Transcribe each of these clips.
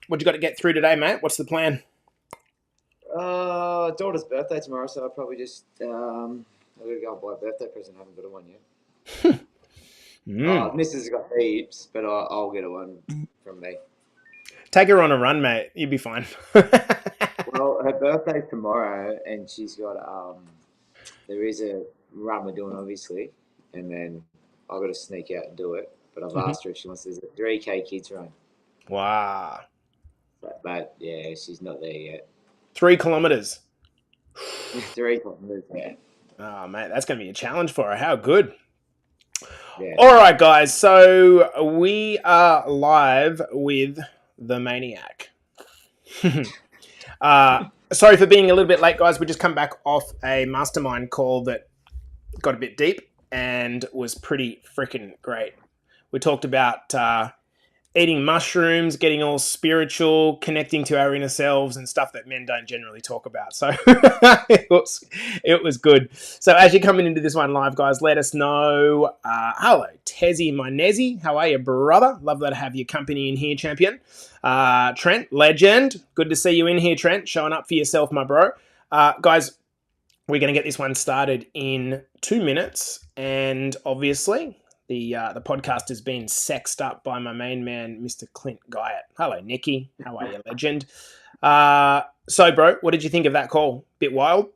What you got to get through today, mate? What's the plan? Daughter's birthday tomorrow, so I'll probably just I gotta go and buy a birthday present. I haven't got one yet. Mm. Missus has got heaps, but I'll get a one from me. Take her on a run, mate. You'll be fine. Well, her birthday's tomorrow, and she's got there is a run we're doing obviously, and then I've got to sneak out and do it. But I've Mhm. asked her if she wants to do a 3K kids run. Wow. But yeah, she's not there yet. 3 kilometers. 3 kilometers, yeah. Oh, mate, that's going to be a challenge for her. How good. Yeah. All right, guys. So we are live with the Maniac. Sorry for being a little bit late, guys. We just come back off a mastermind call that got a bit deep and was pretty freaking great. We talked about eating mushrooms, getting all spiritual, connecting to our inner selves, and stuff that men don't generally talk about. So it was good. So as you're coming into this one live, guys, let us know. Hello, Tezzy, my Nezzy. How are you, brother? Love that to have your company in here, champion. Trent, legend. Good to see you in here, Trent. Showing up for yourself, my bro. Guys, we're going to get this one started in 2 minutes. And obviously, the podcast has been sexed up by my main man, Mr. Clint Guyatt. Hello, Nicky. How are you, legend? So, bro, what did you think of that call? Bit wild?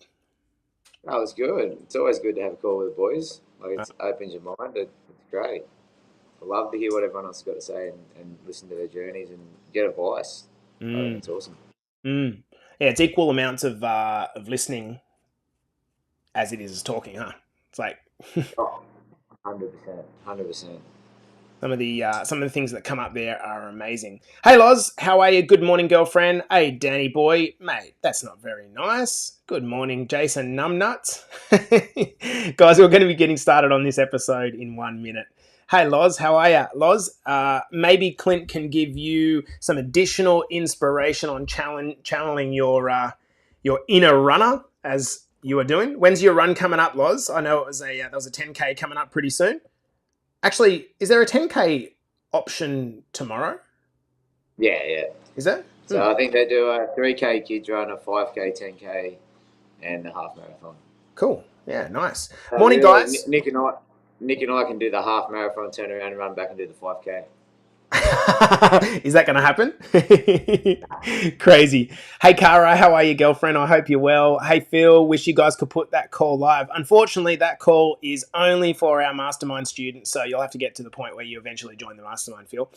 That was good. It's always good to have a call with the boys. Like it opens your mind. It's great. I love to hear what everyone else has got to say and listen to their journeys and get advice. I think it's awesome. Yeah, it's equal amounts of listening as it is talking, huh? It's like Oh, 100%. 100%. some of the things that come up there are amazing. Hey, Loz, how are you? Good morning, girlfriend. Hey, Danny boy, mate, that's not very nice. Good morning, Jason Numbnuts. Guys, we're going to be getting started on this episode in 1 minute. Hey, Loz, how are you? Loz, maybe Clint can give you some additional inspiration on channeling your inner runner as you are doing. When's your run coming up, Loz? I know there was a 10K coming up pretty soon. Actually, is there a 10K option tomorrow? Yeah. Is there? So I think they do a 3K kids run, a 5K, 10K, and a half marathon. Cool. Yeah, nice. So Morning, really, guys. Nick and I can do the half marathon, turn around and run back and do the 5K. Is that going to happen? Crazy. Hey, Cara, how are you, girlfriend? I hope you're well. Hey, Phil, wish you guys could put that call live. Unfortunately, that call is only for our mastermind students, so you'll have to get to the point where you eventually join the mastermind, Phil.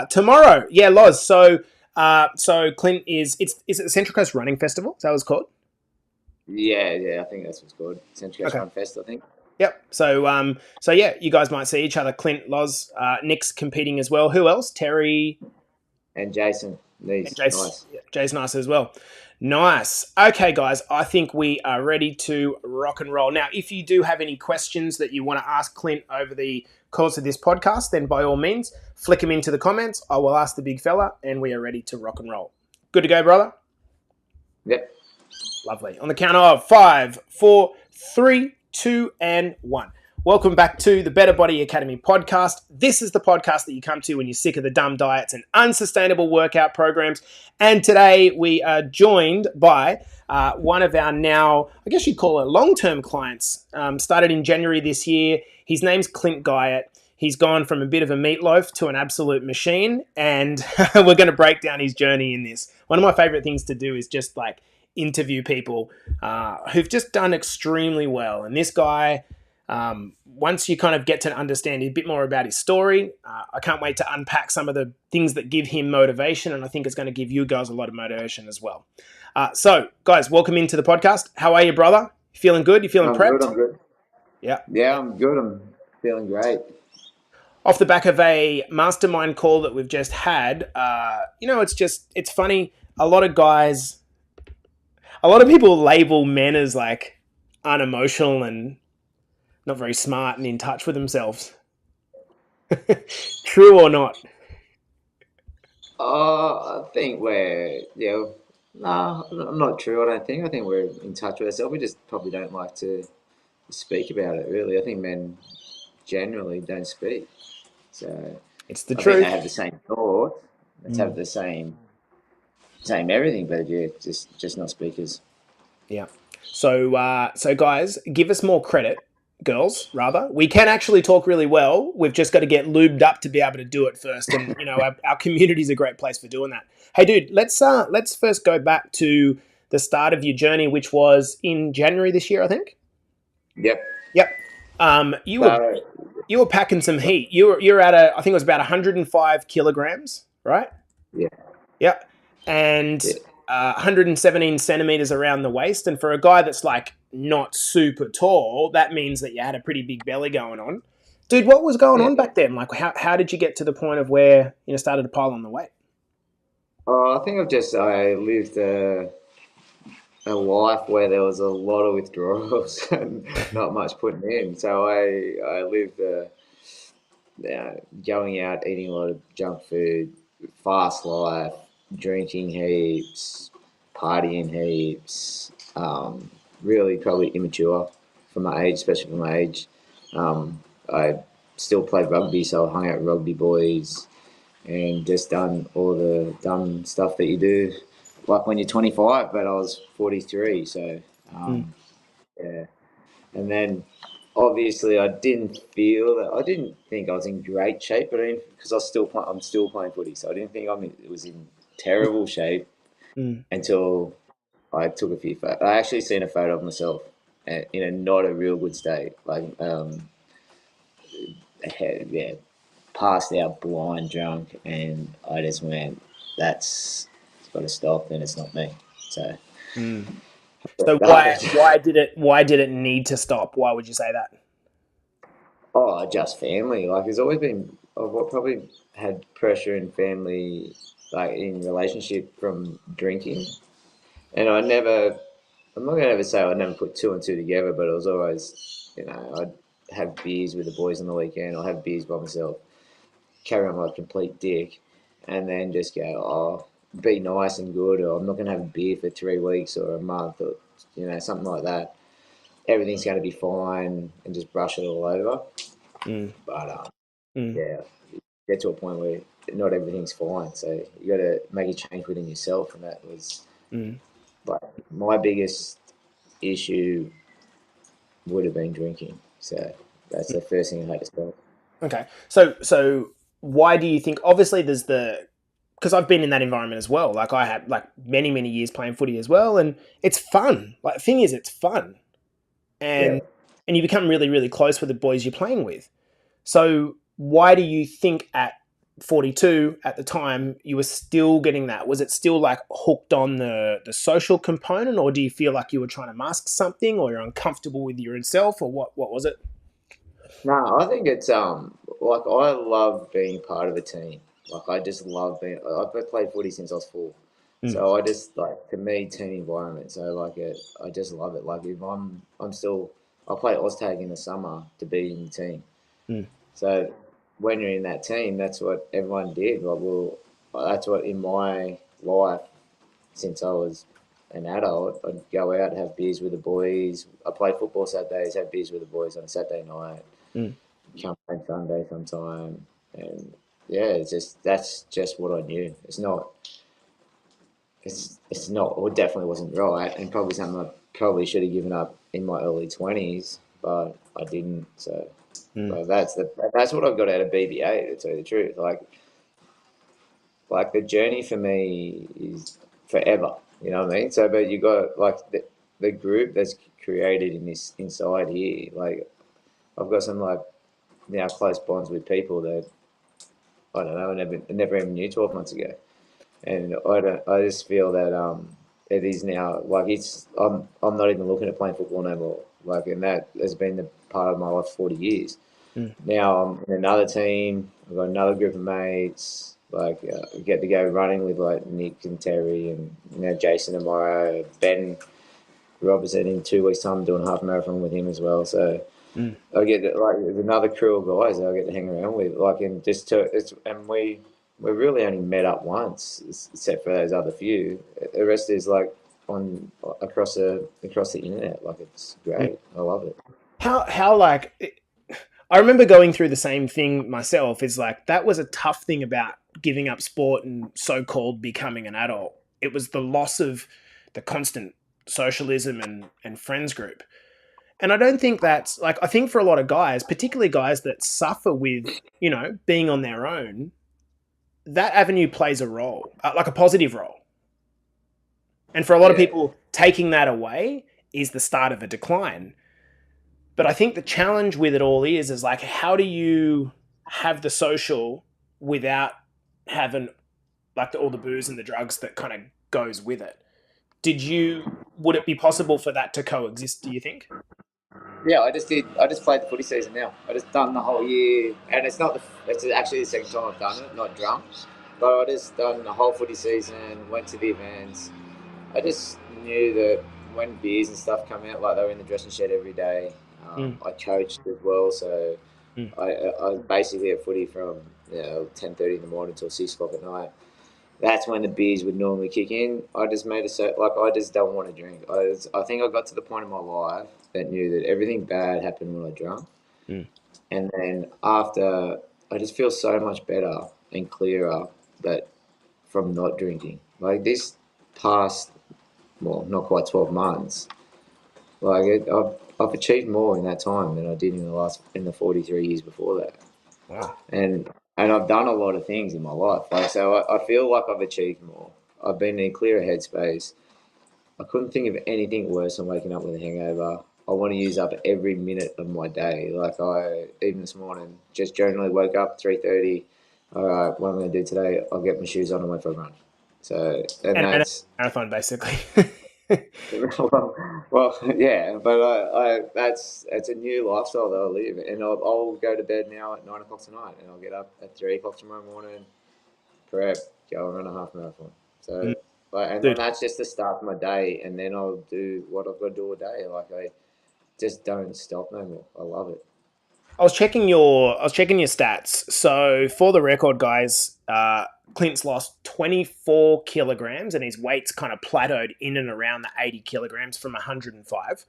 Tomorrow, yeah, Loz. So Clint is it the Central Coast Running Festival? Is that what it's called? Yeah, I think that's what's called. Central Coast Run Fest, I think. Yep. So yeah, you guys might see each other. Clint, Loz, Nick's competing as well. Who else? Terry and Jason. And Jace, nice. Jay's nice as well. Nice. Okay, guys, I think we are ready to rock and roll. Now, if you do have any questions that you want to ask Clint over the course of this podcast, then by all means, flick them into the comments. I will ask the big fella, and we are ready to rock and roll. Good to go, brother? Yep. Lovely. On the count of 5, 4, 3, 2, and 1. Welcome back to the Better Body Academy podcast. This is the podcast that you come to when you're sick of the dumb diets and unsustainable workout programs. And today we are joined by one of our now, I guess you'd call it long-term clients, started in January this year. His name's Clint Guyatt. He's gone from a bit of a meatloaf to an absolute machine, and we're going to break down his journey in this. One of my favorite things to do is just like interview people who've just done extremely well. And this guy, once you kind of get to understand a bit more about his story, I can't wait to unpack some of the things that give him motivation, and I think it's going to give you guys a lot of motivation as well. So, guys, welcome into the podcast. How are you, brother? You feeling good? You feeling prepped? I'm good. Yeah, I'm good. I'm feeling great. Off the back of a mastermind call that we've just had, it's funny. A lot of people label men as like unemotional and not very smart and in touch with themselves. True or not? I think I'm not true. I don't think. I think we're in touch with ourselves. We just probably don't like to speak about it, really. I think men generally don't speak. So it's the I truth. think they have the same thoughts. They have the same same everything, but yeah, just not speakers. Yeah. So guys, give us more credit, girls. Rather, we can actually talk really well. We've just got to get lubed up to be able to do it first, and our community is a great place for doing that. Hey, dude, let's first go back to the start of your journey, which was in January this year, I think. Yep. Yep. You were So packing some heat. You're at I think it was about 105 kilograms, right? yeah, Yep. And yeah, 117 centimeters around the waist. And for a guy that's like not super tall, that means that you had a pretty big belly going on. Dude, what was going yeah. on back then? Like, how did you get to the point of where started to pile on the weight? I think I lived a life where there was a lot of withdrawals and not much putting in. So I lived going out, eating a lot of junk food, fast life, drinking heaps, partying heaps. Really, probably immature for my age, especially for my age. I still played rugby, so I hung out with rugby boys and just done all the dumb stuff that you do, like when you're 25. But I was 43, so Mm, yeah. And then obviously I didn't think I was in great shape, but because I'm still playing footy, so I didn't think it was in terrible shape mm, until I took a few photos. I actually seen a photo of myself in a not a real good state, like yeah, passed out, blind, drunk, and I just went, "That's it's got to stop." Then it's not me. So mm. So that why was why did it why did it need to stop? Why would you say that? oh, just family. Like there's always been. I've probably had pressure in family, like in relationship from drinking, and I never. I'm not gonna ever say I never put two and two together, but it was always, I'd have beers with the boys on the weekend. I'll have beers by myself, carry on like a complete dick, and then just go, oh, be nice and good, or I'm not going to have a beer for 3 weeks or a month, or something like that. Everything's going to be fine, and just brush it all over. Mm, But mm, yeah, get to a point where not everything's fine, so you got to make a change within yourself, and that was mm. like my biggest issue would have been drinking. So that's the first thing I had to stop. Okay. So why do you think? Obviously, there's the because I've been in that environment as well. Like I had like many years playing footy as well, and it's fun. Like the thing is, it's fun, Yeah. and you become really close with the boys you're playing with. So why do you think at 42 at the time you were still getting that? Was it still like hooked on the social component, or do you feel like you were trying to mask something, or you're uncomfortable with yourself, or what was it? No, I think it's like I love being part of a team. Like I just love being. I've played footy since I was 4, Mm, so I just like to me team environment. So like it, I just love it. Like if I'm still I play Oztag in the summer to be in the team. mm, So when you're in that team, that's what everyone did. That's what in my life since I was an adult, I'd go out have beers with the boys. I play football Saturdays, have beers with the boys on Saturday night, mm, come home Sunday sometime, and yeah, that's just what I knew. It's not, or definitely wasn't right, and probably something I probably should have given up in my early 20s, but I didn't. So, mm, but that's what I've got out of BBA, to tell you the truth. Like the journey for me is forever. You know what I mean? So, but you got like the group that's created in this inside here. Like I've got some like close bonds with people that I don't know, I never even knew 12 months ago. And I just feel that it is now like I'm not even looking at playing football no more. Like, and that has been the part of my life 40 years. mm, Now I'm in another team. I've got another group of mates. Like, I get to go running with like Nick and Terry and Jason tomorrow. Ben Robertson in 2 weeks' time, I'm doing a half marathon with him as well. So mm. I get like there's another crew of guys that I get to hang around with, like and just to it's and we really only met up once, except for those other few. The rest is like on across the internet. Like it's great. I love it. How like I remember going through the same thing myself. Is like that was a tough thing about giving up sport and so called becoming an adult. it was the loss of the constant socialism and friends group. And I don't think that's like, I think for a lot of guys, particularly guys that suffer with, being on their own, that avenue plays a role, like a positive role. And for a lot of Yeah. people, taking that away is the start of a decline. But I think the challenge with it all is like, how do you have the social without having like all the booze and the drugs that kind of goes with it? Would it be possible for that to coexist, do you think? Yeah, I just did. I just played the footy season now. I just done the whole year, and it's not the. It's actually the second time I've done it, not drunk. But I just done the whole footy season. Went to the events. I just knew that when beers and stuff come out, like they were in the dressing shed every day. I coached as well, so Mm. I was basically at footy from 10:30 in the morning till 6 o'clock at night. That's when the beers would normally kick in. I just made it so like I just don't want to drink. I think I got to the point in my life that knew that everything bad happened when I drank, Mm. and then after I just feel so much better and clearer that from not drinking. Like this past, well, not quite 12 months. I've achieved more in that time than I did in the 43 years before that. Wow. And I've done a lot of things in my life. Like so, I feel like I've achieved more. I've been in a clearer headspace. I couldn't think of anything worse than waking up with a hangover. I want to use up every minute of my day. Like I even this morning, just generally woke up 3:30. All right, what am I going to do today? I'll get my shoes on and went for a run. So and And a that's marathon, basically. well, yeah, but that's a new lifestyle that I live, and I'll go to bed now at 9 o'clock tonight, and I'll get up at 3 o'clock tomorrow morning, prep, go and run a half marathon. Mm. So, and then Dude, that's just the start of my day, and then I'll do what I've got to do all day. Like I just don't stop no more. I love it. I was checking your stats. So for the record, guys, Clint's lost 24 kilograms, and his weight's kind of plateaued in and around the 80 kilograms from 105.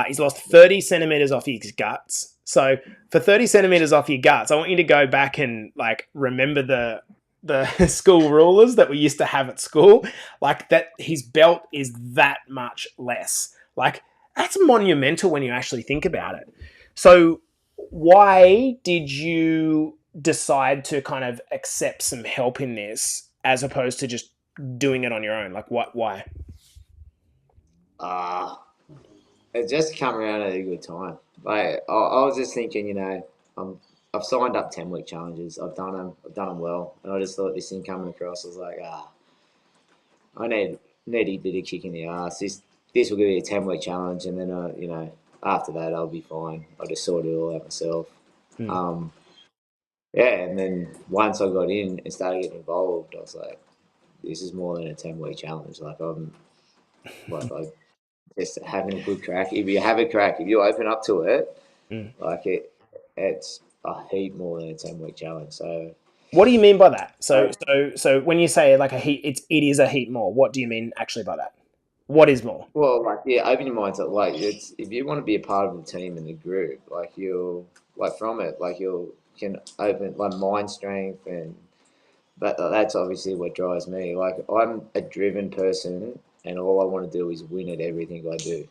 He's lost 30 centimeters off his guts. So for 30 centimeters off your guts, I want you to go back and like remember the school rulers that we used to have at school. Like that, his belt is that much less. Like that's monumental when you actually think about it. So why did you decide to kind of accept some help in this as opposed to just doing it on your own? Like what? Why? Ah, it just come around at a good time. Like I was just thinking, I've signed up 10 week challenges. I've done them. I've done them well, and I just thought this thing coming across was like, I need a bit of kick in the ass. This will give me a 10 week challenge, and then after that I'll be fine. I just sort it all out myself. Mm. Um, yeah, and then once I got in and started getting involved, I was like, this is more than a 10 week challenge. I just having a good crack. If you have a crack, if you open up to it, Mm. like it's a heap more than a 10 week challenge. So. What do you mean by that? So, uh, so when you say like a heat, it is a heat more. What do you mean actually by that? What is more? Well, like yeah, open your mind to like it's if you want to be a part of the team and the group, like you'll like from it, like you can open like mind strength and that's obviously what drives me. Like I'm a driven person, and all I want to do is win at everything I do,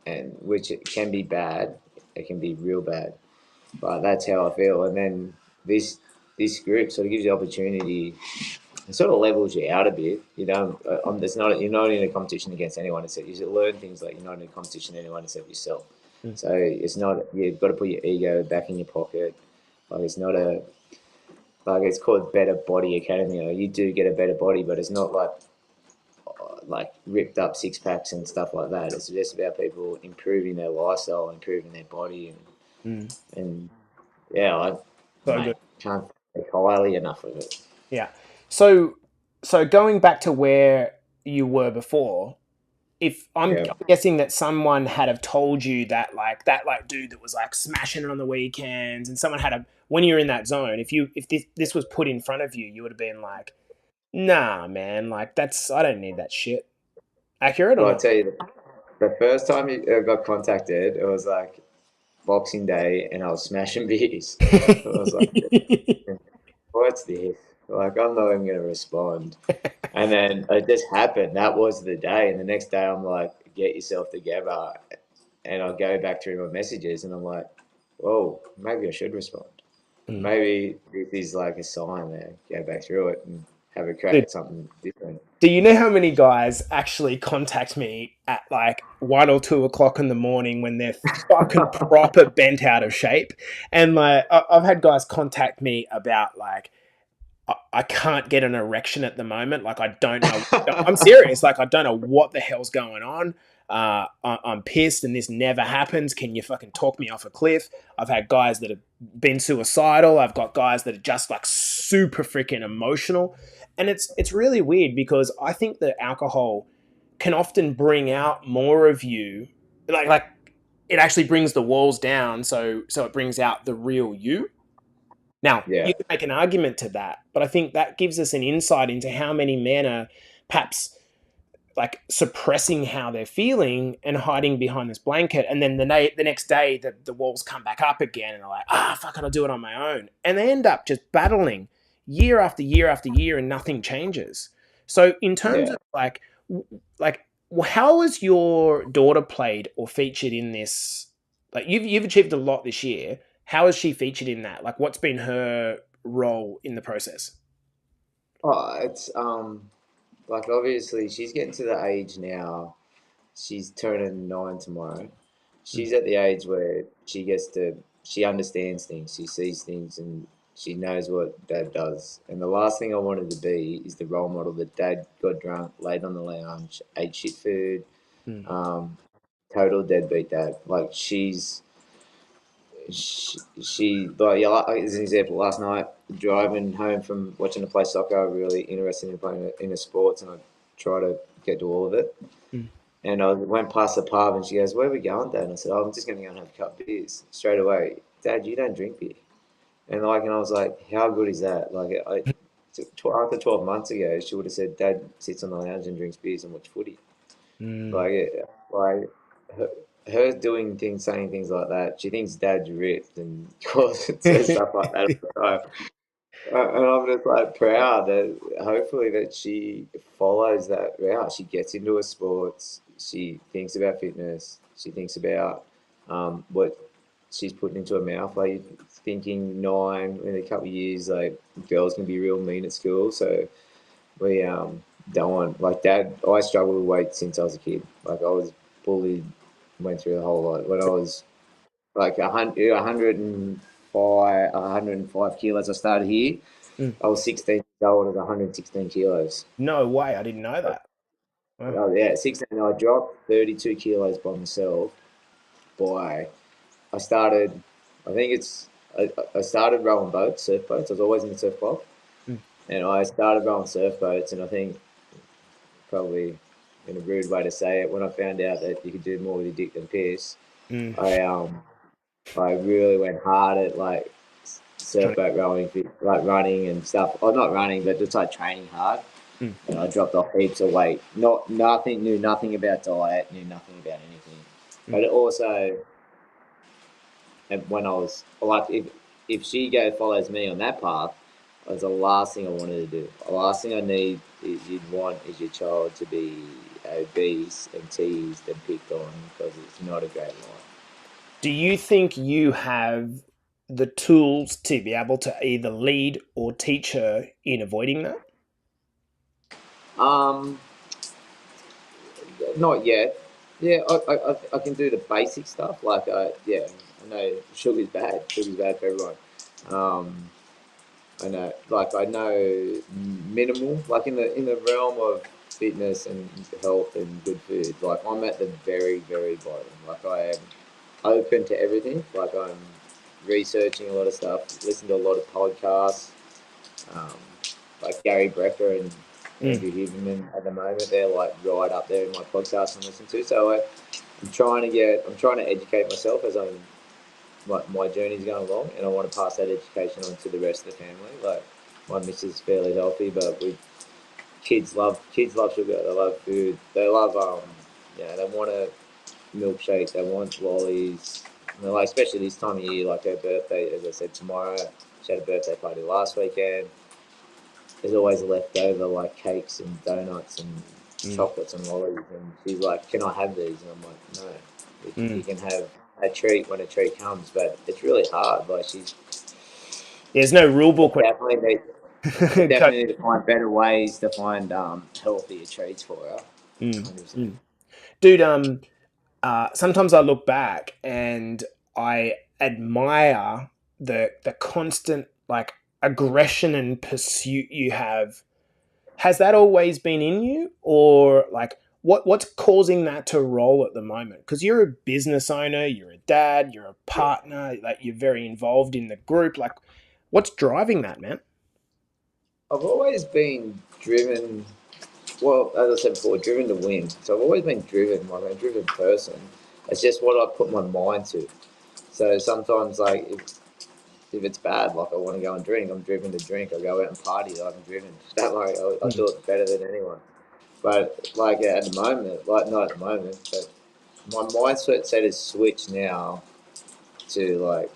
and which it can be bad, it can be real bad, but that's how I feel. And then this this group sort of gives you opportunity. It sort of levels you out a bit. You know, there's not you're not in a competition against anyone. Except you learn things like you're not in a competition with anyone except yourself. Mm. So it's not you've got to put your ego back in your pocket. Like it's not a like it's called Better Body Academy. Like you do get a better body, but it's not like ripped up six packs and stuff like that. It's just about people improving their lifestyle, improving their body, Mm. and yeah, So good. mate can't think highly enough of it. Yeah. So going back to where you were before, if I'm Yeah. guessing that someone had have told you that dude that was like smashing it on the weekends, and someone had a when you're in that zone, if this was put in front of you, you would have been like, nah, man, like that's I don't need that shit. Accurate or Well, I not? tell you, the first time I got contacted, it was like Boxing Day, and I was smashing beers. I was like, "What's this?" Like, I'm not even going to respond. And then it just happened. That was the day. And the next day, I'm like, get yourself together. And I go back through my messages and I'm like, whoa, maybe I should respond. Mm. Maybe this is like a sign there. Go back through it and have a crack Dude, at something different. do you know how many guys actually contact me at like 1 or 2 o'clock in the morning when they're fucking proper bent out of shape? And like, I've had guys contact me about like, I can't get an erection at the moment. Like, I don't know. I'm serious. Like, I don't know what the hell's going on. I'm pissed and this never happens. Can you fucking talk me off a cliff? I've had guys that have been suicidal. I've got guys that are just like super freaking emotional. And it's really weird because I think that alcohol can often bring out more of you. Like it actually brings the walls down. So it brings out the real you. Now, Yeah. you can make an argument to that, but I think that gives us an insight into how many men are perhaps like suppressing how they're feeling and hiding behind this blanket. And then the next day, the walls come back up again and they're like, fuck it, I'll do it on my own. And they end up just battling year after year after year and nothing changes. So in terms Yeah. of like, how has your daughter played or featured in this? Like you've achieved a lot this year. How has she featured in that? Like, what's been her role in the process? Oh, it's like obviously she's getting to the age now. She's turning 9 tomorrow. Mm, She's at the age where she understands things, she sees things, and she knows what dad does. And the last thing I wanted to be is the role model that dad got drunk, laid on the lounge, ate shit food, mm, um, total deadbeat dad. Like she like yeah, like, as an example, last night driving home from watching her play soccer, I'm really interested in playing in the sports, and I try to get to all of it. mm. And I went past the pub, and she goes, "Where are we going, Dad?" And I said, "Oh, I'm just going to go and have a cup of beers." Straight away, Dad, you don't drink beer. And I was like, "How good is that?" After 12 months ago, she would have said, "Dad sits on the lounge and drinks beers and watch footy." Mm. Like, like her, her doing things, saying things like that. She thinks Dad's ripped and says stuff like that all the time. And I'm just like proud that hopefully that she follows that route. She gets into her sports. She thinks about fitness. She thinks about what she's putting into her mouth. Like thinking 9 in a couple of years, like girls can be real mean at school. So we don't want like dad. I struggled with weight since I was a kid. Like I was bullied, went through the whole lot. When I was like 105 kilos, I started here. Mm. I was 16 years old. I was 116 kilos. No way, I didn't know that. Wow. Yeah, 16. I dropped 32 kilos by myself. By I started. I think it's. I started rowing boats, surf boats. I was always in the surf club, Mm. and I started rowing surf boats. And I think probably in a rude way to say it, when I found out that you could do more with your dick than piss, Mm. I I really went hard at like Trying surf boat rowing, like running and stuff. Or not running, but just like training hard. to, mm. And I dropped off heaps of weight. Knew nothing about diet, knew nothing about anything. Mm. But it also, and when I was like, if she follows me on that path, was the last thing I wanted to do. The last thing I need you'd want is your child to be obese and teased and picked on because it's not a great life. Do you think you have the tools to be able to either lead or teach her in avoiding that? Um, Not yet. Yeah, I can do the basic stuff. Like, yeah, I know sugar's bad. Sugar's bad for everyone. Um, I know, like, I know minimal, like in the realm of fitness and health and good food. Like, I'm at the very, very bottom. Like, I am open to everything. Like, I'm researching a lot of stuff, listen to a lot of podcasts, um, like Gary Brecker and Mm. Andrew Huberman at the moment. They're like right up there in my podcast and listen to. So I'm trying to educate myself as my journey's going along, and I want to pass that education on to the rest of the family. Like my missus is fairly healthy, but kids love sugar. They love food. They love they want a milkshake. They want lollies. And they're like, especially this time of year, like her birthday, as I said tomorrow. She had a birthday party last weekend. there's always leftover like cakes and donuts and Mm, chocolates and lollies. And she's like, "Can I have these?" And I'm like, "No, you mm. can have a treat when a treat comes." But it's really hard. Like she's There's no rule I book when definitely need I it definitely need to find better ways to find healthier treats for her. mm, 100%. mm. Dude, sometimes I look back and I admire the constant like aggression and pursuit you have. Has that always been in you, or like what's causing that to roll at the moment? Because you're a business owner, you're a dad, you're a partner, like you're very involved in the group. Like, what's driving that, man? I've always been driven. Well, as I said before, driven to win. So I've always been driven, like a driven person. It's just what I put my mind to. So sometimes, like if it's bad, like I want to go and drink, I'm driven to drink. I go out and party, like I'm driven. That way, I Mm, do it better than anyone. But like at the moment, like not at the moment, but my mindset set is switched now to like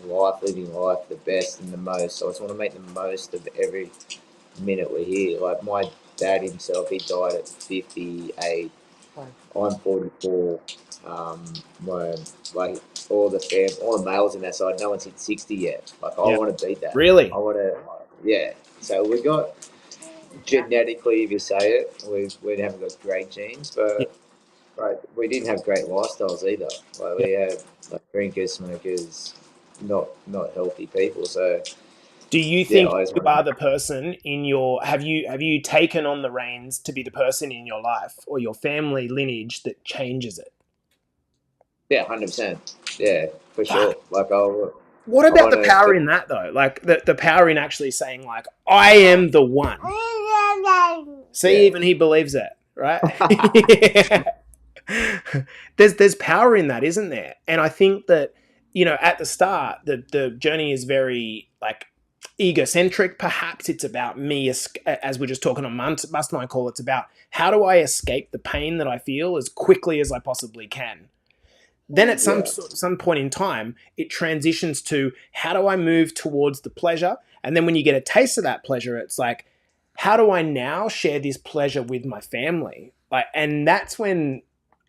life, living life the best and the most. So I just want to make the most of every minute we're here. Like my dad himself, he died at 58. I'm 44. Um, my like all the males in that side, no one's hit 60 yet. Like I yeah, want to beat that. I really. want to, yeah. So we got genetically, if you say it, we haven't got great genes, Yeah, but we didn't have great lifestyles either. Like yeah. we had like drinkers, smokers, not healthy people. So Do you yeah, think I just you want are to. the person in your have you taken on the reins to be the person in your life or your family lineage that changes it? Yeah, 100%. Yeah, for Fuck. sure. Like What I about want the to power keep. in that though? Like the power in actually saying like I am the one. See, Yeah, even he believes it, right? There's power in that, isn't there? And I think that at the start the journey is very like egocentric. Perhaps it's about me, as we're just talking on Mastermind Call. It's about how do I escape the pain that I feel as quickly as I possibly can. Then at yeah, some point in time, it transitions to how do I move towards the pleasure? And then when you get a taste of that pleasure, it's like, how do I now share this pleasure with my family? Like, and that's when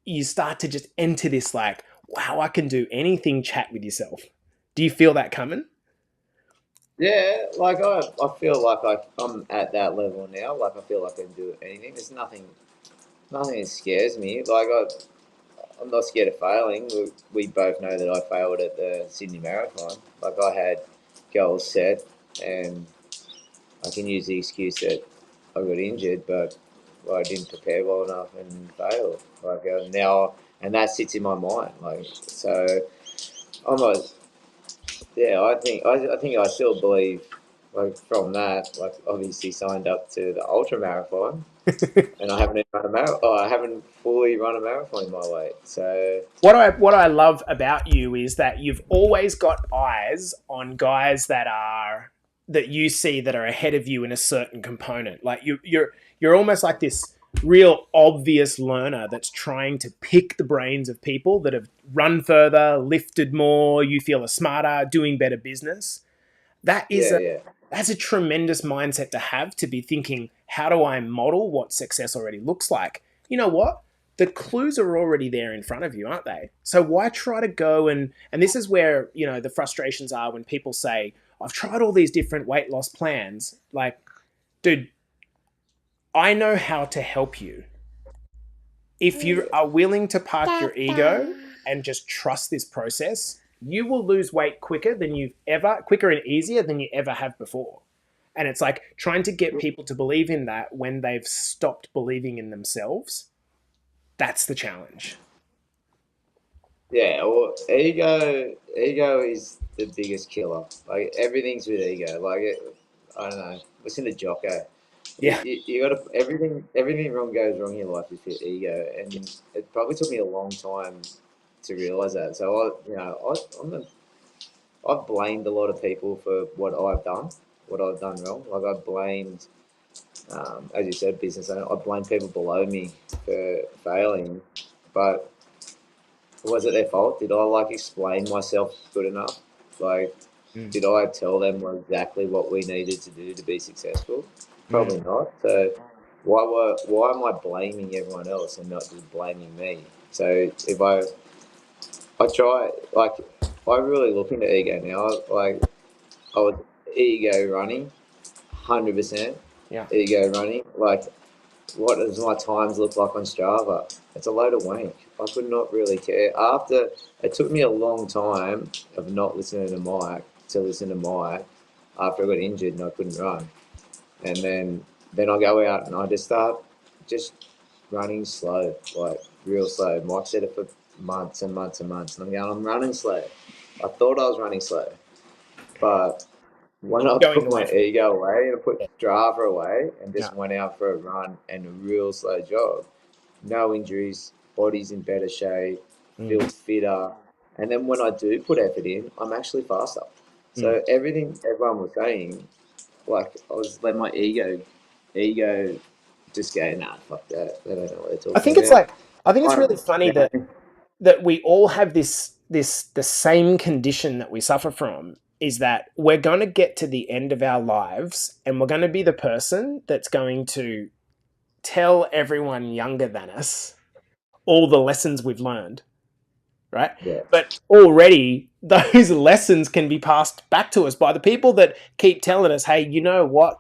you start to just enter this like, wow, I can do anything chat with yourself. Do you feel that coming? yeah. Like I feel like I'm at that level now. Like I feel like I can do anything. There's nothing that scares me. I'm not scared of failing. We both know that I failed at the Sydney Marathon. Like I had goals set, and I can use the excuse that I got injured, but I didn't prepare well enough and failed. Like now, and that sits in my mind. Like so, I'm not. Yeah, I think I still believe. Like from that, like obviously signed up to the ultra marathon, and I haven't even run a marathon. Oh, I haven't fully run a marathon in my weight. So What I love about you is that you've always got eyes on guys that you see that are ahead of you in a certain component. Like you're almost like this real obvious learner that's trying to pick the brains of people that have run further, lifted more, you feel are smarter, doing better business. That is yeah, a yeah, that's a tremendous mindset to have, to be thinking, how do I model what success already looks like? You know what? The clues are already there in front of you, aren't they? So why try to go and this is where, the frustrations are when people say, I've tried all these different weight loss plans. Like, dude, I know how to help you. If you are willing to park your ego and just trust this process, you will lose weight quicker and easier than you ever have before. And it's like trying to get people to believe in that when they've stopped believing in themselves. That's the challenge. yeah. Well, ego is the biggest killer. Like everything's with ego. I don't know. Listen to Jocko. Yeah. You got to everything wrong goes wrong in your life is with ego, and it probably took me a long time to realize that. So I've blamed a lot of people for what I've done wrong. Like I blamed, as you said, business owner. I blamed people below me for failing, but was it their fault? Did I like explain myself good enough? Like Did I tell them exactly what we needed to do to be successful? Mm. Probably not. So why am I blaming everyone else and not just blaming me? So if I try, like, I really look into ego now. Like, I was ego running, 100% Yeah. ego running. Like, what does my times look like on Strava? It's a load of wank. I could not really care. After it took me a long time of not listening to Mike to listen to Mike after I got injured and I couldn't run. And then I go out and I just start just running slow, like real slow. Mike said it for months and months and months. And I'm going, I'm running slow. I thought I was running slow. But when I Going put away my from ego away and I put it. Strava away and Yeah. just went out for a run and a real slow jog, no injuries, body's in better shape, feel Mm. fitter. And then when I do put effort in, I'm actually faster. Mm. So everything everyone was saying, like I was letting my ego just go, nah, fuck that. They don't know what they're I talking think it's about. like, I think it's really funny Yeah, that we all have this the same condition that we suffer from, is that we're going to get to the end of our lives and we're going to be the person that's going to tell everyone younger than us all the lessons we've learned, right? yeah, But already those lessons can be passed back to us by the people that keep telling us, hey, you know what?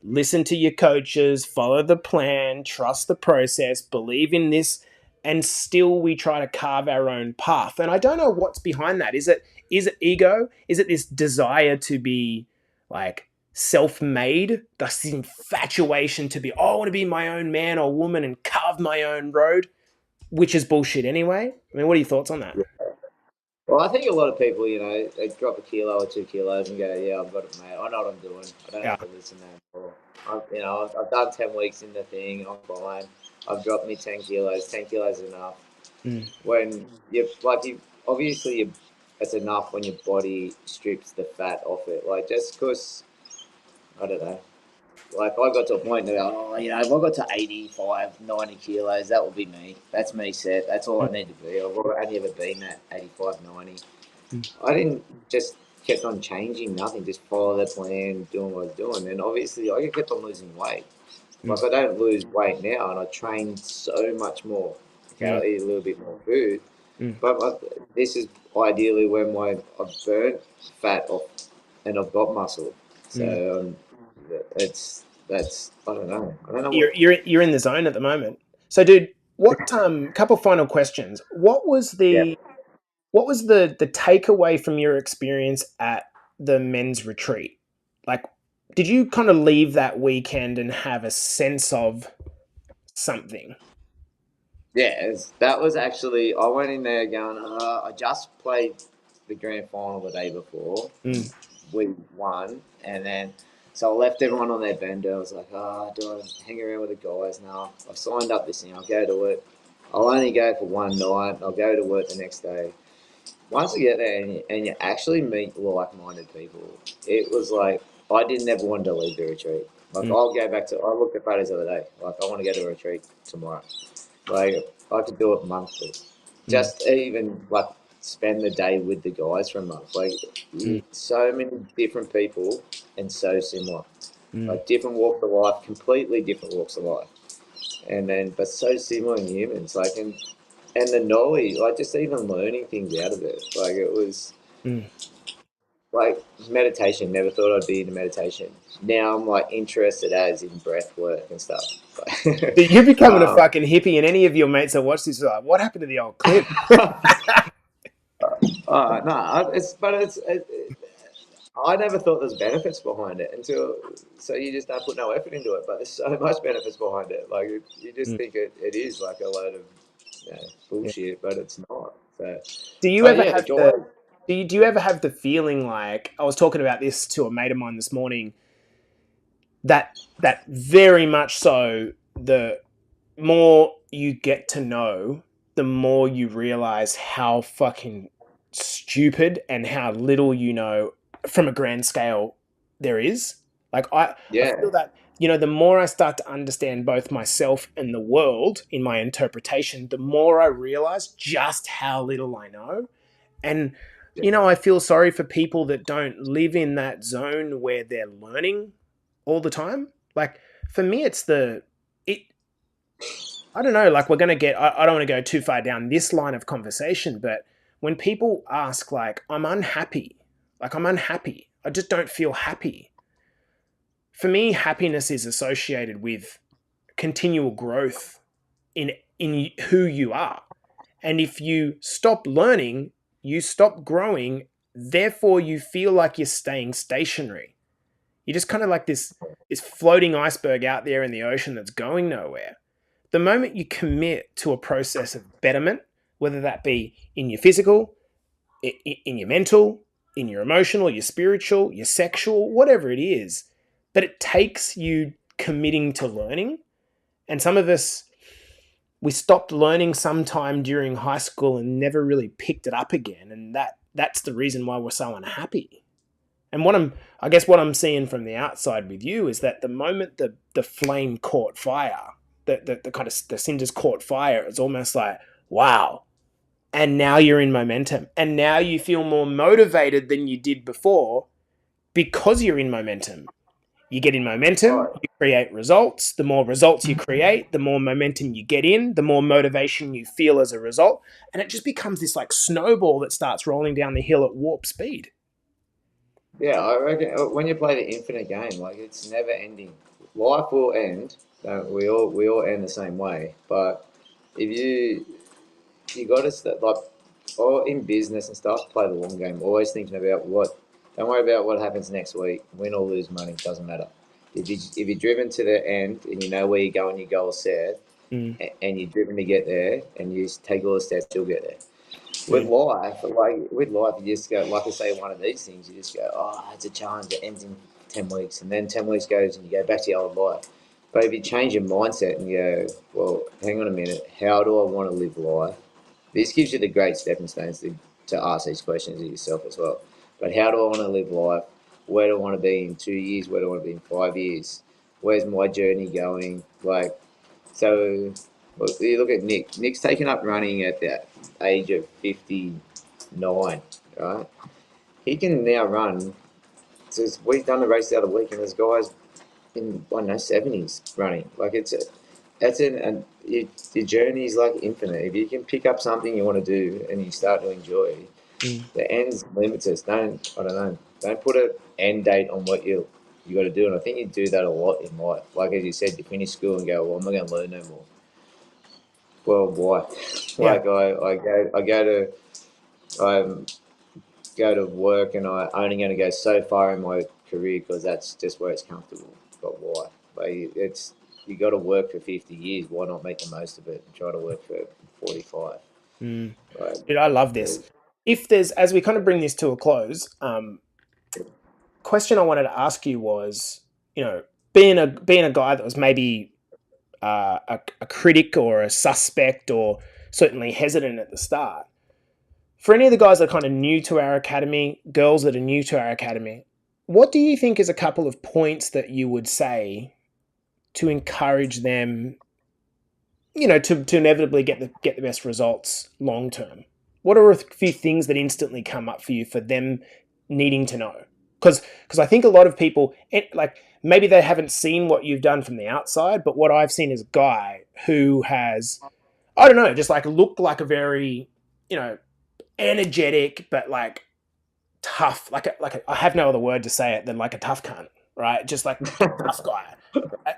Listen to your coaches, follow the plan, trust the process, believe in this, and still we try to carve our own path. And I don't know what's behind that. Is it ego? Is it this desire to be like self-made? This infatuation to be, oh, I want to be my own man or woman and carve my own road, which is bullshit anyway. I mean, what are your thoughts on that? yeah. Well, I think a lot of people, they drop a kilo or 2 kilos and go, yeah, I've got it, mate. I know what I'm doing. I don't Yeah. have to listen to them. Or, I've done 10 weeks in the thing. I'm fine. I've dropped me 10 kilos. 10 kilos is enough. Mm. When obviously it's enough when your body strips the fat off it. Like, just because, I don't know, like I got to a point where, if I got to 85, 90 kilos, that will be me. That's me set. That's all I need to be. I've only ever been at 85, 90. Mm. I didn't just kept on changing nothing, just follow the plan, doing what I was doing. And obviously I kept on losing weight. Mm. Like I don't lose weight now and I train so much more. Okay, Mm. I eat a little bit more food. Mm. But this is ideally when I've burnt fat off and I've got muscle. Mm. So that's I don't know. I don't know You're what. you're in the zone at the moment. So, dude, what couple final questions. Yeah. What was the takeaway from your experience at the men's retreat? Like, did you kind of leave that weekend and have a sense of something? Yeah, that was actually. I went in there going, I just played the grand final the day before. Mm. We won, and then so I left everyone on their bender. I was like, do I hang around with the guys now? I've signed up this thing. I'll go to it. I'll only go for one night. I'll go to work the next day. Once you get there and you actually meet like-minded people, it was like I didn't ever want to leave the retreat. Like Mm. I'll go back to. I looked at photos the other day. Like I want to go to a retreat tomorrow. Like I could do it monthly. Mm. Just even like spend the day with the guys for a month. Like Mm. so many different people and so similar. Mm. Like different walks of life, completely different walks of life. And then but so similar in humans. Like and the knowledge, like just even learning things out of it. Like it was Mm. like meditation. Never thought I'd be into meditation. Now I'm like interested as in breath work and stuff. Dude, you're becoming a um, fucking hippie, and any of your mates that watch this are like, what happened to the old Clint? no, I never thought there's benefits behind it until so you just don't put no effort into it. But there's so much benefits behind it. Like you just Mm. think it is like a load of Yeah. bullshit, but it's not. So, Do you but ever yeah, the have the guy, do you ever have the feeling, like I was talking about this to a mate of mine this morning, that very much so, the more you get to know, the more you realize how fucking stupid and how little you know from a grand scale there is. Like I yeah, feel that, the more I start to understand both myself and the world in my interpretation, the more I realize just how little I know. And I feel sorry for people that don't live in that zone where they're learning all the time. Like for me, it. I don't know. Like we're gonna get. I don't want to go too far down this line of conversation, but when people ask, like, I'm unhappy. I just don't feel happy. For me, happiness is associated with continual growth in who you are. And if you stop learning, you stop growing, therefore you feel like you're staying stationary. You're just kind of like this floating iceberg out there in the ocean that's going nowhere. The moment you commit to a process of betterment, whether that be in your physical, in your mental, in your emotional, your spiritual, your sexual, whatever it is, but it takes you committing to learning. And some of us, we stopped learning sometime during high school and never really picked it up again. And that's the reason why we're so unhappy. And I guess what I'm seeing from the outside with you is that the moment the flame caught fire, the kind of the cinders caught fire, it's almost like, wow. And now you're in momentum. And now you feel more motivated than you did before because you're in momentum. You get in momentum, you create results. The more results you create, the more momentum you get in, the more motivation you feel as a result. And it just becomes this like snowball that starts rolling down the hill at warp speed. Yeah, I reckon when you play the infinite game, like it's never ending. Life will end. We all end the same way. But if you got to start like, or in business and stuff, play the long game. Always thinking about what. Don't worry about what happens next week. Win or lose money doesn't matter. If you're driven to the end and you know where you're going, your goal set, Mm, and you're driven to get there, and you just take all the steps, you'll get there. mm, With life, you just go, like I say, one of these things, you just go, oh, it's a challenge that ends in 10 weeks. And then 10 weeks goes and you go back to your old life. But if you change your mindset and you go, well, hang on a minute, how do I want to live life? This gives you the great stepping stones to ask these questions of yourself as well. But how do I want to live life? Where do I want to be in 2 years? Where do I want to be in 5 years? Where's my journey going? Like, so, well, you look at Nick. Nick's taken up running at the age of 59, right? He can now run. Says we've done the race the other week, and there's guys in I don't know 70s running. Like that's your journey is like infinite. If you can pick up something you want to do and you start to enjoy, mm. the end's limitless. I don't know. Don't put an end date on what you got to do. And I think you do that a lot in life. Like as you said, you finish school and go, well, I'm not going to learn no more. Well, why? Yeah. Like I go to work and I only going to go so far in my career because that's just where it's comfortable. But why? Like it's you got to work for 50 years. Why not make the most of it and try to work for 45? Mm. Like, Dude, I love this. If there's, as we kind of bring this to a close, question I wanted to ask you was, being a guy that was maybe a critic or a suspect or certainly hesitant at the start. For any of the guys that are kind of new to our academy, girls that are new to our academy, what do you think is a couple of points that you would say to encourage them, to inevitably get the best results long term? What are a few things that instantly come up for you for them needing to know? Because I think a lot of people, like maybe they haven't seen what you've done from the outside, but what I've seen is a guy who has, I don't know, just like looked like a very, energetic but like tough, I have no other word to say it than like a tough cunt, right? Just like tough guy, right?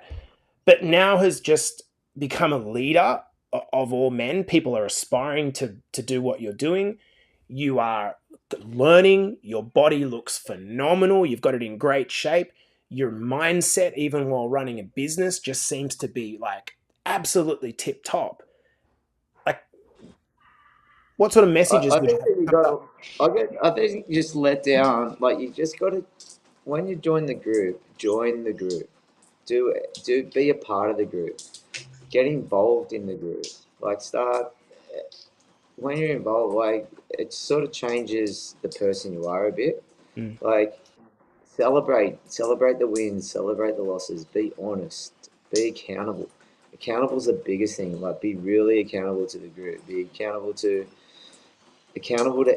But now has just become a leader of all men. People are aspiring to do what you're doing. You are learning. Your body looks phenomenal. You've got it in great shape. Your mindset, even while running a business, just seems to be like absolutely tip top. Like, what sort of messages I would you think have? that you got to. I think you just let down. Like you just got to. When you join the group, join the group. Be a part of the group. Get involved in the group. Like start when you're involved. Like it sort of changes the person you are a bit. Mm, Like celebrate the wins, celebrate the losses. Be honest. Be accountable. Accountable is the biggest thing. Like be really accountable to the group. Be accountable to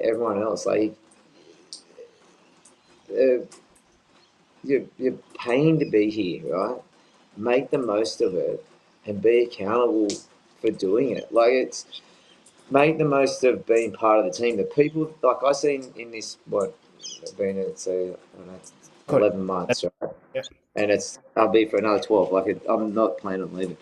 everyone else. Like uh, you're paying to be here, right? Make the most of it and be accountable for doing it. Like it's make the most of being part of the team. The people like I seen in this what been it's I don't know, it's Got it. 11 months, right? Yeah. And it's I'll be for another 12. I'm not planning on leaving.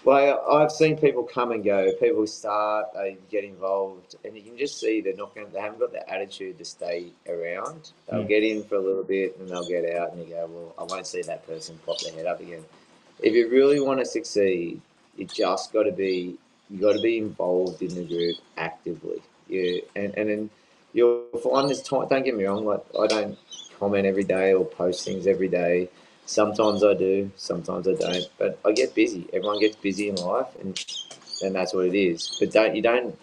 Well, I've seen people come and go. People start, they get involved, and you can just see they're not going. They haven't got the attitude to stay around. They'll Mm. get in for a little bit, and they'll get out, and you go, "Well, I won't see that person pop their head up again." If you really want to succeed, you just got to be. You got to be involved in the group actively. Yeah, and then you'll find this time. Don't get me wrong. Like I don't comment every day or post things every day. Sometimes I do, sometimes I don't. But I get busy. Everyone gets busy in life, and that's what it is. But don't you don't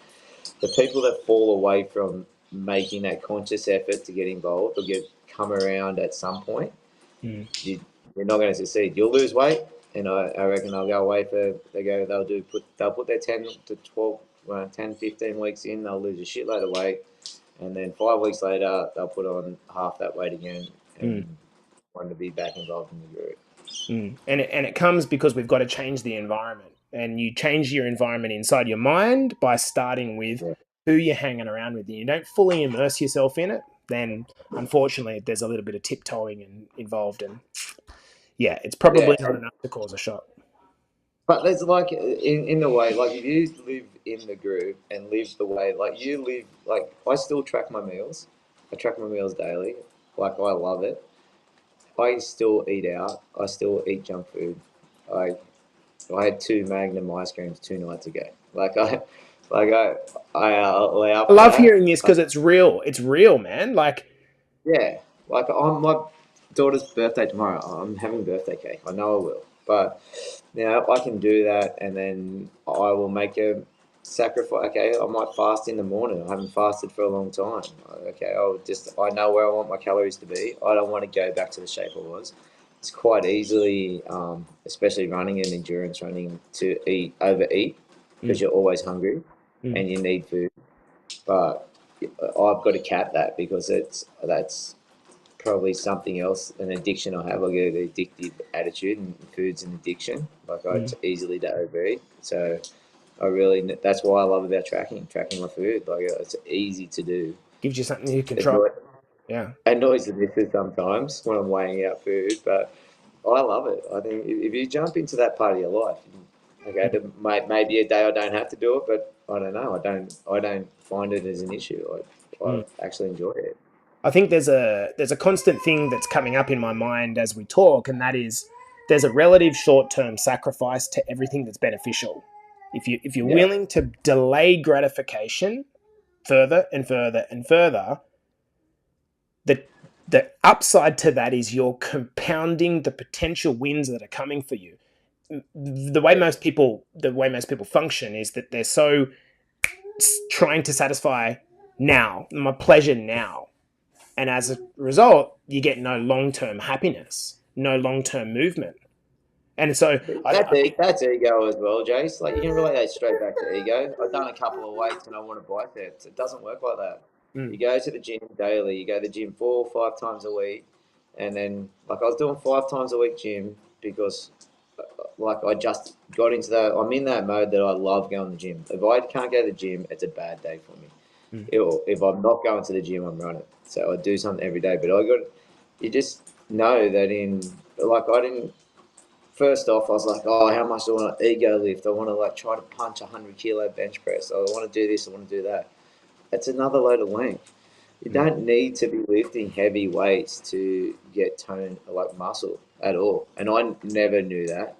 the people that fall away from making that conscious effort to get involved or get come around at some point, Mm. you're not going to succeed. You'll lose weight, and I reckon they'll go away for they'll put their 10 to 12, 10, 15 weeks in. They'll lose a shitload of weight, and then 5 weeks later they'll put on half that weight again Mm. and want to be back involved in the group. Mm. And it comes because we've got to change the environment, and you change your environment inside your mind by starting with Yeah. who you're hanging around with. And you don't fully immerse yourself in it, then unfortunately there's a little bit of tiptoeing involved, and yeah, it's Yeah, probably not enough to cause a shot. but there's like in the way, like if you live in the group and live the way, like you live, like I still track my meals. I track my meals daily. Like I love it. I still eat out. I still eat junk food. I I had two Magnum ice creams 2 nights ago. Like I allow I for love that. hearing this because it's real. It's real, man. Like, Yeah, like I'm my daughter's birthday tomorrow. I'm having birthday cake. I know I will, but now I can do that, and then I will make a sacrifice. Okay, I might fast in the morning. I haven't fasted for a long time. Okay, I know where I want my calories to be. I don't want to go back to the shape I was. It's quite easily, especially running and endurance running, to overeat because mm, you're always hungry mm, and you need food. But I've got to cap that because that's probably something else, an addiction I have. I get an addictive attitude, and food's an addiction. Like mm. it's easily to overeat. So that's why I love about tracking my food. Like it's easy to do. Gives you something you It control. annoys, Yeah. annoys the missus sometimes when I'm weighing out food, but I love it. I think if you jump into that part of your life, okay, maybe a day I don't have to do it, but I don't know. I don't find it as an issue. I Mm. actually enjoy it. I think there's a constant thing that's coming up in my mind as we talk, and that is there's a relative short term sacrifice to everything that's beneficial. If you're Yeah. willing to delay gratification further and further and further, the the upside to that is you're compounding the potential wins that are coming for you. The way most people function is that they're so trying to satisfy now, my pleasure now. And as a result, you get no long term happiness, no long term movement. And so I think, That's ego as well, Jace. Like you can relate that straight back to ego. I've done a couple of weights and I want to biceps. It doesn't work like that. mm, You go to the gym daily. You go to the gym 4 or 5 times a week, and then like I was doing 5 times a week gym because like I just got into that. I'm in that mode that I love going to the gym. If I can't go to the gym, it's a bad day for me. mm, If I'm not going to the gym, I'm running. So I do something every day. But you just know that I didn't. First off, I was like, oh, how much do I want to ego lift? I want to like try to punch a 100 kilo bench press. I want to do this. I want to do that. It's another load of length. You mm, don't need to be lifting heavy weights to get tone like muscle at all. And I never knew that.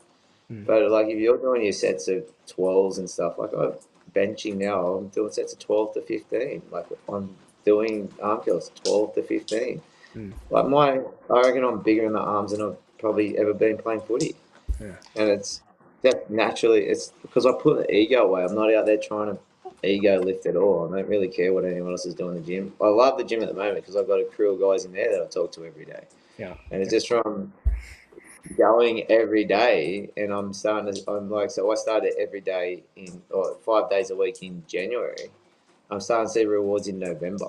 mm, But like if you're doing your sets of 12s and stuff, like I'm benching now, I'm doing sets of 12 to 15. Like I'm doing arm curls 12 to 15. mm, Like I reckon I'm bigger in the arms than I've probably ever been playing footy. yeah. And it's that naturally, it's because I put the ego away. I'm not out there trying to ego lift at all. I don't really care what anyone else is doing in the gym. I love the gym at the moment because I've got a crew of guys in there that I talk to every day. Yeah. And it's just from going every day, and I'm like, so I started every day or 5 days a week in January. I'm starting to see rewards in November.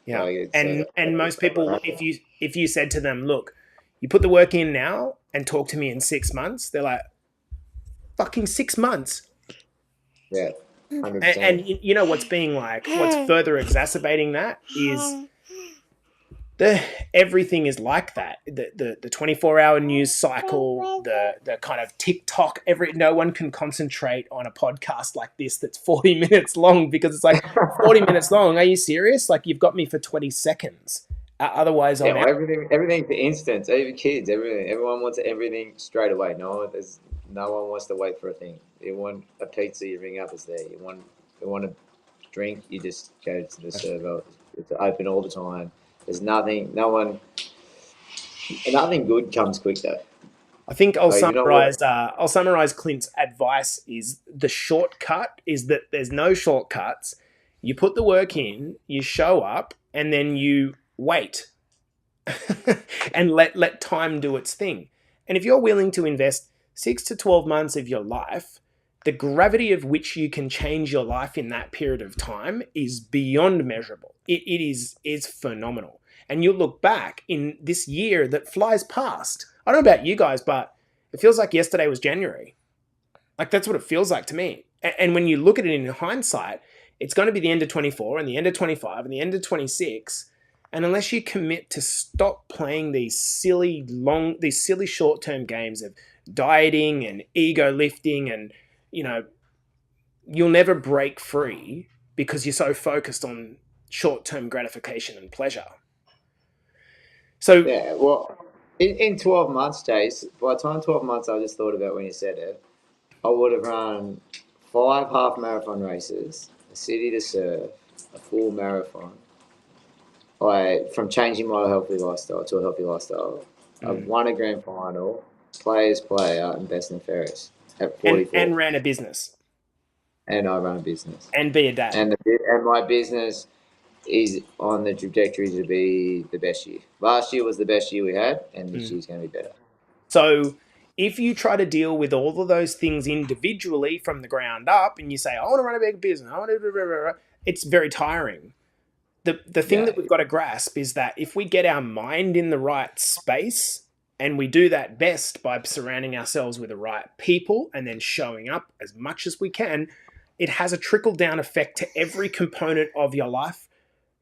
Yeah. Like it's And most people, if you said to them, look, you put the work in now and talk to me in 6 months, they're like, fucking 6 months. yeah, And 100%. you know what's being like, what's further exacerbating that is everything is like that. The 24-hour news cycle, the kind of TikTok, no one can concentrate on a podcast like this that's 40 minutes long because it's like 40 minutes long. Are you serious? Like you've got me for 20 seconds. Otherwise Yeah, I'm well, out. everything's instant. Even kids, everything. Everyone wants everything straight away. No one wants to wait for a thing. You want a pizza, you ring up, it's there. You want a drink, you just go to the server. It's open all the time. There's nothing good comes quick though. I think I'll Like, you know what? summarize Clint's advice is the shortcut is that there's no shortcuts. You put the work in, you show up, and then you wait and let time do its thing. And if you're willing to invest 6 to 12 months of your life, the gravity of which you can change your life in that period of time is beyond measurable. It is phenomenal. And you'll look back in this year that flies past. I don't know about you guys, but it feels like yesterday was January. Like that's what it feels like to me. And when you look at it in hindsight, it's going to be the end of 24 and the end of 25 and the end of 26. And unless you commit to stop playing these silly short-term games of dieting and ego lifting and, you know, you'll never break free because you're so focused on short-term gratification and pleasure. So Yeah, well, in 12 months, Chase, by the time 12 months, I just thought about when you said it, I would have run 5 half marathon races, a city to surf, a full marathon. From changing my healthy lifestyle to a healthy lifestyle. I've won a grand final, players player, and best and fairest at 44. and ran a business And I run a business. and be a dad. And my business is on the trajectory to be the best year. Last year was the best year we had, and this year's going to be better. So if you try to deal with all of those things individually from the ground up and you say, I want to run a big business, it's very tiring. The thing that we've got to grasp is that if we get our mind in the right space, and we do that best by surrounding ourselves with the right people and then showing up as much as we can, it has a trickle-down effect to every component of your life,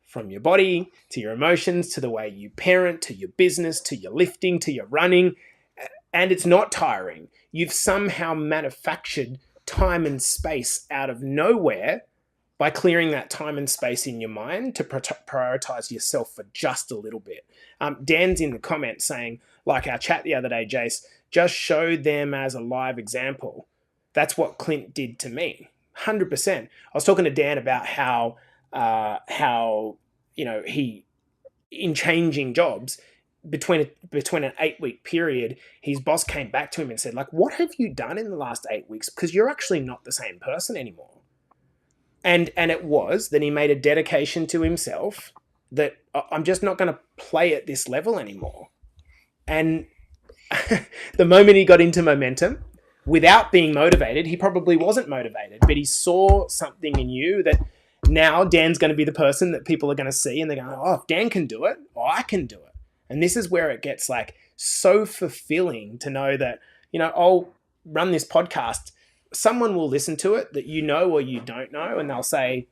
from your body to your emotions to the way you parent to your business to your lifting to your running. And it's not tiring. You've somehow manufactured time and space out of nowhere by clearing that time and space in your mind to prioritize yourself for just a little bit. Dan's in the comments saying, like our chat the other day, Jace, just show them as a live example. That's what Clint did to me, 100%. I was talking to Dan about how he, in changing jobs, between an 8-week period, his boss came back to him and said, like, what have you done in the last 8 weeks? Because you're actually not the same person anymore. And it was that he made a dedication to himself that I'm just not going to play at this level anymore. And the moment he got into momentum, without being motivated, he probably wasn't motivated, but he saw something in you that now Dan's going to be the person that people are going to see and they're going, oh, if Dan can do it, oh, I can do it. And this is where it gets like so fulfilling to know that, I'll run this podcast. Someone will listen to it that you know or you don't know, and they'll say,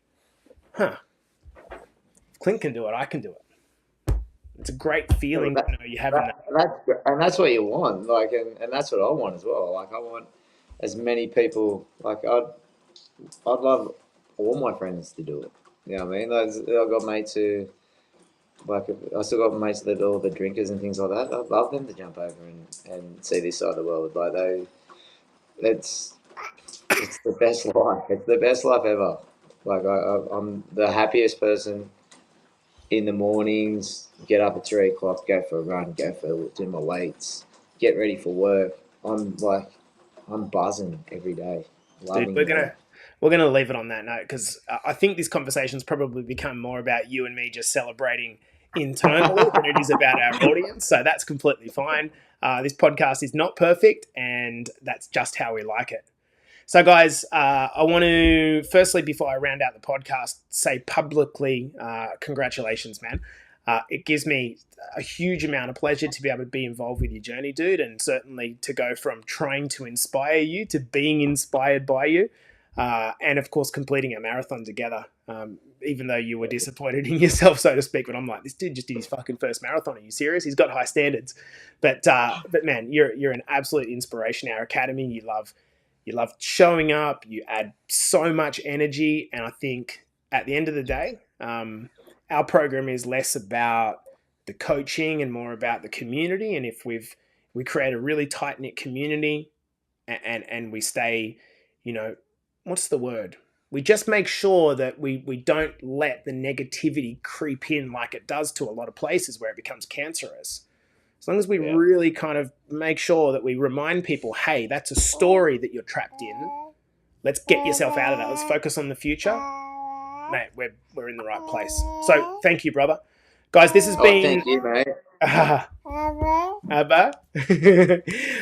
if Clint can do it, I can do it. It's a great feeling to know you having that. That's what you want. Like, and that's what I want as well. Like, I want as many people. Like, I'd love all my friends to do it. You know what I mean? I've got mates who, like, I still got mates that all the drinkers and things like that. I'd love them to jump over and see this side of the world. Like, it's the best life. It's the best life ever. Like, I'm the happiest person in the mornings. Get up at 3 o'clock, go for a run, do my weights, get ready for work. I'm buzzing every day. Dude, we're gonna leave it on that note because I think this conversation's probably become more about you and me just celebrating internally than it is about our audience. So that's completely fine. This podcast is not perfect, and that's just how we like it. So, guys, I want to, firstly, before I round out the podcast, say publicly, congratulations, man. It gives me a huge amount of pleasure to be able to be involved with your journey, dude, and certainly to go from trying to inspire you to being inspired by you, and, of course, completing a marathon together, even though you were disappointed in yourself, so to speak. But I'm like, this dude just did his fucking first marathon. Are you serious? He's got high standards. But man, you're an absolute inspiration. Our academy, you love showing up. You add so much energy, and I think at the end of the day, our program is less about the coaching and more about the community. And if we create a really tight knit community, and we stay, what's the word? We just make sure that we don't let the negativity creep in like it does to a lot of places where it becomes cancerous. As long as we really kind of make sure that we remind people, hey, that's a story that you're trapped in. Let's get yourself out of that. Let's focus on the future. Mate, we're in the right place. So thank you, brother. Guys, this has been... Thank you, mate. Abba.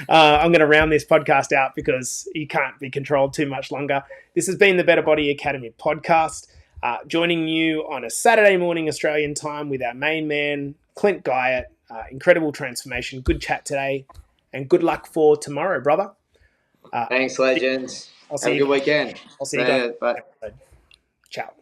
I'm going to round this podcast out because you can't be controlled too much longer. This has been the Better Body Academy podcast. Joining you on a Saturday morning Australian time with our main man, Clint Guyatt. Incredible transformation. Good chat today. And good luck for tomorrow, brother. Thanks, legends. Have a good weekend. I'll see you guys. Bye. Ciao.